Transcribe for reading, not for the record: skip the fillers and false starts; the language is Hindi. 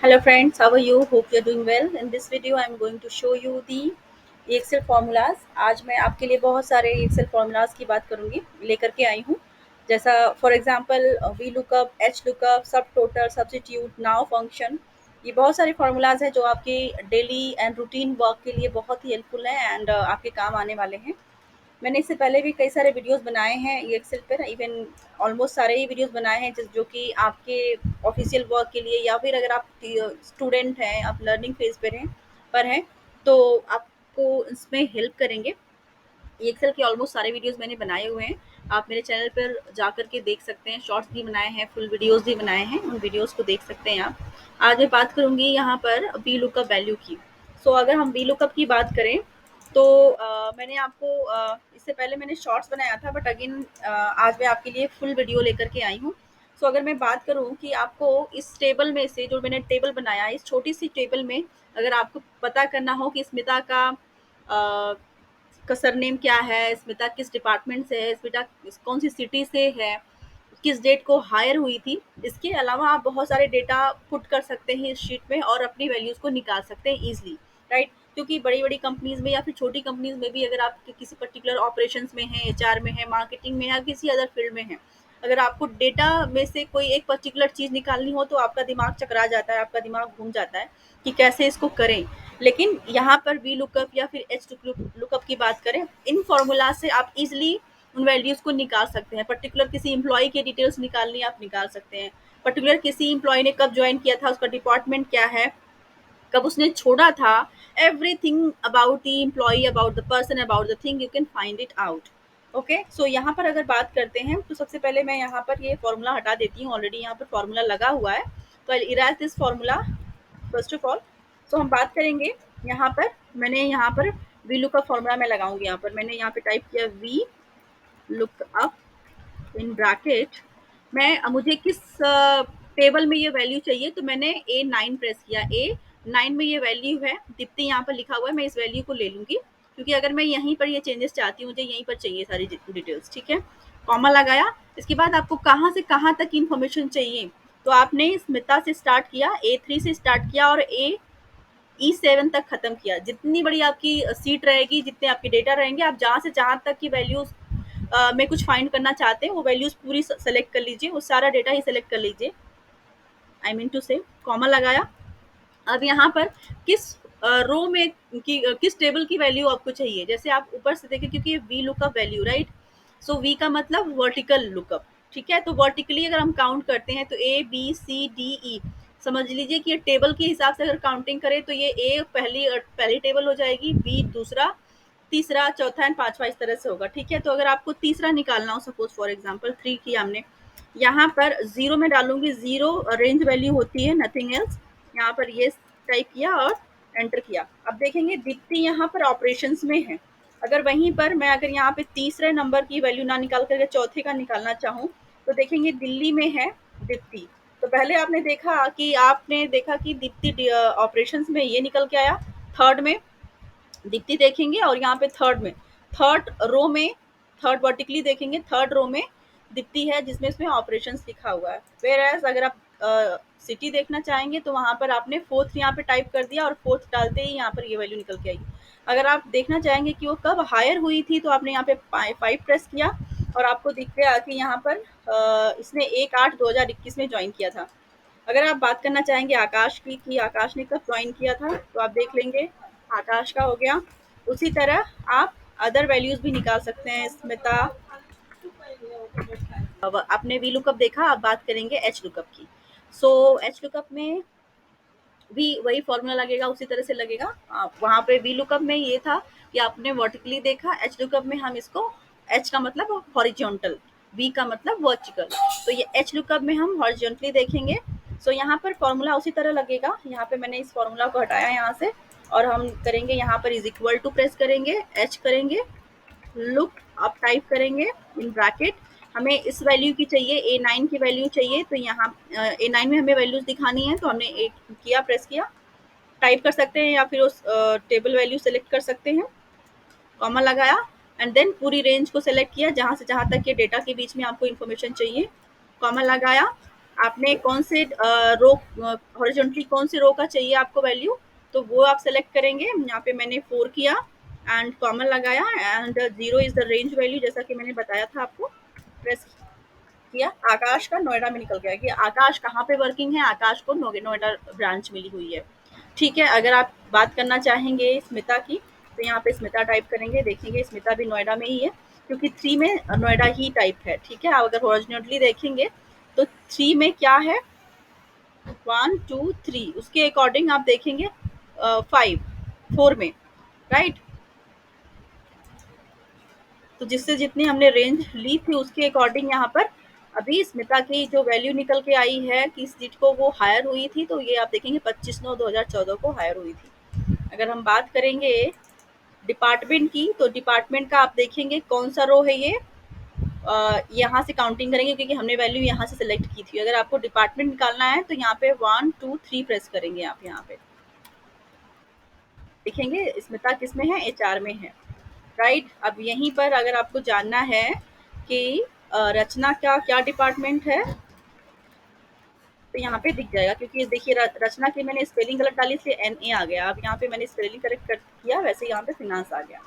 Hello friends, how are you? Hope you're doing well. In this video, I'm going to show you the Excel formulas. आज मैं आपके लिए बहुत सारे Excel formulas की बात करूंगी, लेकर के आई हूँ। जैसा for example V lookup, H lookup, सब टोटल, सब्स्टिट्यूट, नाउ फंक्शन। ये बहुत सारे formulas हैं जो आपके डेली एंड रूटीन वर्क के लिए बहुत ही हेल्पफुल हैं एंड आपके काम आने वाले हैं। मैंने इससे पहले भी कई सारे वीडियोस बनाए हैं ये एक्सेल पर, इवन ऑलमोस्ट सारे ही वीडियोस बनाए हैं जो कि आपके ऑफिशियल वर्क के लिए या फिर अगर आप स्टूडेंट हैं, आप लर्निंग फेज पर हैं तो आपको इसमें हेल्प करेंगे। ये एक्सेल के ऑलमोस्ट सारे वीडियोस मैंने बनाए हुए हैं। आप मेरे चैनल पर जा कर के देख सकते हैं, शॉर्ट्स भी बनाए हैं, फुल वीडियोस भी बनाए हैं, उन वीडियोस को देख सकते हैं आप। आज मैं बात करूंगी यहाँ पर वी लुकअप वैल्यू की। सो अगर हम वी लुकअप की बात करें तो मैंने आपको इससे पहले मैंने शॉर्ट्स बनाया था, बट अगेन आज मैं आपके लिए फुल वीडियो लेकर के आई हूँ। सो अगर मैं बात करूँ कि आपको इस टेबल में से जो मैंने टेबल बनाया, इस छोटी सी टेबल में अगर आपको पता करना हो कि स्मिता का सरनेम क्या है, स्मिता किस डिपार्टमेंट से है, स्मिता कौन सी सिटी से है, किस डेट को हायर हुई थी, इसके अलावा आप बहुत सारे डेटा पुट कर सकते हैं इस शीट में और अपनी वैल्यूज को निकाल सकते हैं ईजिली, राइट। क्योंकि बड़ी बड़ी कंपनीज में या फिर छोटी कंपनीज में भी अगर आप किसी पर्टिकुलर ऑपरेशंस में हैं, एचआर में है, मार्केटिंग में है, या किसी अदर फील्ड में है, अगर आपको डेटा में से कोई एक पर्टिकुलर चीज निकालनी हो तो आपका दिमाग चकरा जाता है, आपका दिमाग घूम जाता है कि कैसे इसको करें। लेकिन यहाँ पर वी लुकअप या फिर एच लुकअप की बात करें, इन फॉर्मूला से आप इजिली उन वैल्यूज को निकाल सकते हैं। पर्टिकुलर किसी एम्प्लॉय के डिटेल्स निकालनी आप निकाल सकते हैं। पर्टिकुलर किसी एम्प्लॉय ने कब ज्वाइन किया था, उसका डिपार्टमेंट क्या है, कब उसने छोड़ा था, everything about the employ, about the person, about the thing, you can find it out. Okay, so यहाँ पर अगर बात करते हैं तो सबसे पहले मैं यहाँ पर ये फॉर्मूला हटा देती हूँ, ऑलरेडी यहाँ पर फॉर्मूला लगा हुआ है, तो I erase this formula first of all. So हम बात करेंगे यहाँ पर, मैंने यहाँ पर वी लुक का फॉर्मूला मैं लगाऊंगी। यहाँ पर मैंने यहाँ पे टाइप किया V look up in bracket. मैं मुझे किस टेबल में ये वैल्यू चाहिए, तो मैंने A9 प्रेस किया। A9 में ये वैल्यू है, दीप्ति यहाँ पर लिखा हुआ है, मैं इस वैल्यू को ले लूंगी क्योंकि अगर मैं यहीं पर ये चेंजेस चाहती हूँ, मुझे यहीं पर चाहिए सारी डिटेल्स, ठीक है। कॉमा लगाया। इसके बाद आपको कहाँ से कहाँ तक इन्फॉर्मेशन चाहिए, तो आपने स्मिता से स्टार्ट किया, A3 से स्टार्ट किया और E7 तक खत्म किया। जितनी बड़ी आपकी सीट रहेगी, जितने आपके डेटा रहेंगे, आप जहाँ से जहाँ तक की वैल्यूज में कुछ फाइंड करना चाहते हैं वो वैल्यूज पूरी सेलेक्ट कर लीजिए, वो सारा डेटा ही सेलेक्ट कर लीजिए। आई मीन टू से कॉमा लगाया। अब यहाँ पर किस रो में किस टेबल की वैल्यू आपको चाहिए, जैसे आप ऊपर से देखें क्योंकि ये V lookup value, right. So V का मतलब वर्टिकल लुकअप, ठीक है। तो वर्टिकली अगर हम काउंट करते हैं तो A B C D E, समझ लीजिए कि ये टेबल के हिसाब से अगर काउंटिंग करें तो ये ए पहली पहली टेबल हो जाएगी, बी दूसरा, तीसरा, चौथा एंड पांचवा इस तरह से होगा, ठीक है। तो अगर आपको तीसरा निकालना हो, सपोज फॉर एग्जांपल 3 किया हमने, यहाँ पर जीरो में डालूंगी, जीरो रेंज वैल्यू होती है, नथिंग एल्स। यहाँ पर ये टाइप किया और एंटर किया। अब देखेंगे दीप्ति यहाँ पर ऑपरेशंस में है। अगर वहीं पर मैं अगर यहाँ पे तीसरे नंबर की वैल्यू ना निकाल करके चौथे का निकालना चाहूँ, तो देखेंगे दिल्ली में है दीप्ति। तो पहले आपने देखा कि दीप्ति ऑपरेशंस में ये निकल के आया, थर्ड में दीप्ति देखेंगे और यहाँ पे थर्ड रो में, थर्ड वर्टिकली देखेंगे, थर्ड रो में दीप्ति है जिसमें इसमें ऑपरेशंस लिखा हुआ है। वेयर एज अगर आप सिटी देखना चाहेंगे तो वहां पर आपने फोर्थ यहाँ पे टाइप कर दिया और फोर्थ डालते ही यहाँ पर ये वैल्यू निकल के आएगी। अगर आप देखना चाहेंगे कि वो कब हायर हुई थी तो आपने यहाँ पे 5 प्रेस किया और आपको दिख गया कि यहाँ पर इसने 1/8/2021 में ज्वाइन किया था। अगर आप बात करना चाहेंगे आकाश की कि आकाश ने कब ज्वाइन किया था, तो आप देख लेंगे आकाश का हो गया। उसी तरह आप अदर वैल्यूज भी निकाल सकते हैं। स्मिता, अब आपने वी लुकअप देखा, अब बात करेंगे एच लुकअप की। सो एच लुकअप में भी वही फॉर्मूला लगेगा, उसी तरह से लगेगा। वहां पे वी लुकअप में ये था कि आपने वर्टिकली देखा, एच लुकअप में हम इसको, एच का मतलब हॉरिजॉन्टल, वी का मतलब वर्टिकल, तो ये एच लुकअप में हम हॉरिजॉन्टली देखेंगे। सो यहाँ पर फॉर्मूला उसी तरह लगेगा। यहाँ पे मैंने इस फॉर्मूला को हटाया यहाँ से और हम करेंगे यहाँ पर इज इक्वल टू प्रेस करेंगे, एच करेंगे, लुक अप टाइप करेंगे इन ब्रैकेट। हमें इस वैल्यू की चाहिए, A9 की वैल्यू चाहिए, तो यहाँ A9 में हमें वैल्यूज दिखानी है, तो हमने एक किया, प्रेस किया, टाइप कर सकते हैं या फिर उस टेबल वैल्यू सेलेक्ट कर सकते हैं, कॉमा लगाया एंड देन पूरी रेंज को सेलेक्ट किया जहाँ से जहाँ तक के डेटा के बीच में आपको इन्फॉर्मेशन चाहिए, कॉमा लगाया। आपने कौन से रो, हॉरिजॉन्टली कौन से रो का चाहिए आपको वैल्यू, तो वो आप सेलेक्ट करेंगे। यहाँ पे मैंने 4 किया एंड कॉमन लगाया and 0 is the range value, जैसा कि मैंने बताया था आपको। प्रेस किया, आकाश का नोएडा में निकल गया कि आकाश कहाँ पे वर्किंग है, आकाश को नोएडा ब्रांच मिली हुई है। ठीक है, अगर आप बात करना चाहेंगे स्मिता की, तो यहाँ पे स्मिता टाइप करेंगे, देखेंगे स्मिता भी नोएडा में ही है, क्योंकि 3 में नोएडा ही टाइप है। ठीक है, आप अगर हॉरिजॉन्टली देखेंगे तो 3 में क्या है, 1 2 3, उसके अकॉर्डिंग आप देखेंगे 5 4 में, राइट। तो जिससे जितनी हमने रेंज ली थी उसके अकॉर्डिंग यहाँ पर अभी स्मिता की जो वैल्यू निकल के आई है कि सीट को वो हायर हुई थी, तो ये आप देखेंगे 25/9/2014 को हायर हुई थी। अगर हम बात करेंगे डिपार्टमेंट की, तो डिपार्टमेंट का आप देखेंगे कौन सा रो है ये, यहाँ से काउंटिंग करेंगे क्योंकि हमने वैल्यू यहाँ से सिलेक्ट की थी। अगर आपको डिपार्टमेंट निकालना है तो यहाँ पे 1 2 3 प्रेस करेंगे आप, यहाँ पे देखेंगे स्मिता किस में है, एचआर में है, राइट। अब यहीं पर अगर आपको जानना है कि रचना का क्या डिपार्टमेंट है, तो यहाँ पे दिख जाएगा, क्योंकि देखिए रचना की मैंने स्पेलिंग गलत डाली इसलिए एन ए आ गया। अब यहाँ पे मैंने स्पेलिंग करेक्ट कर किया, वैसे यहाँ पे फिनांस आ गया।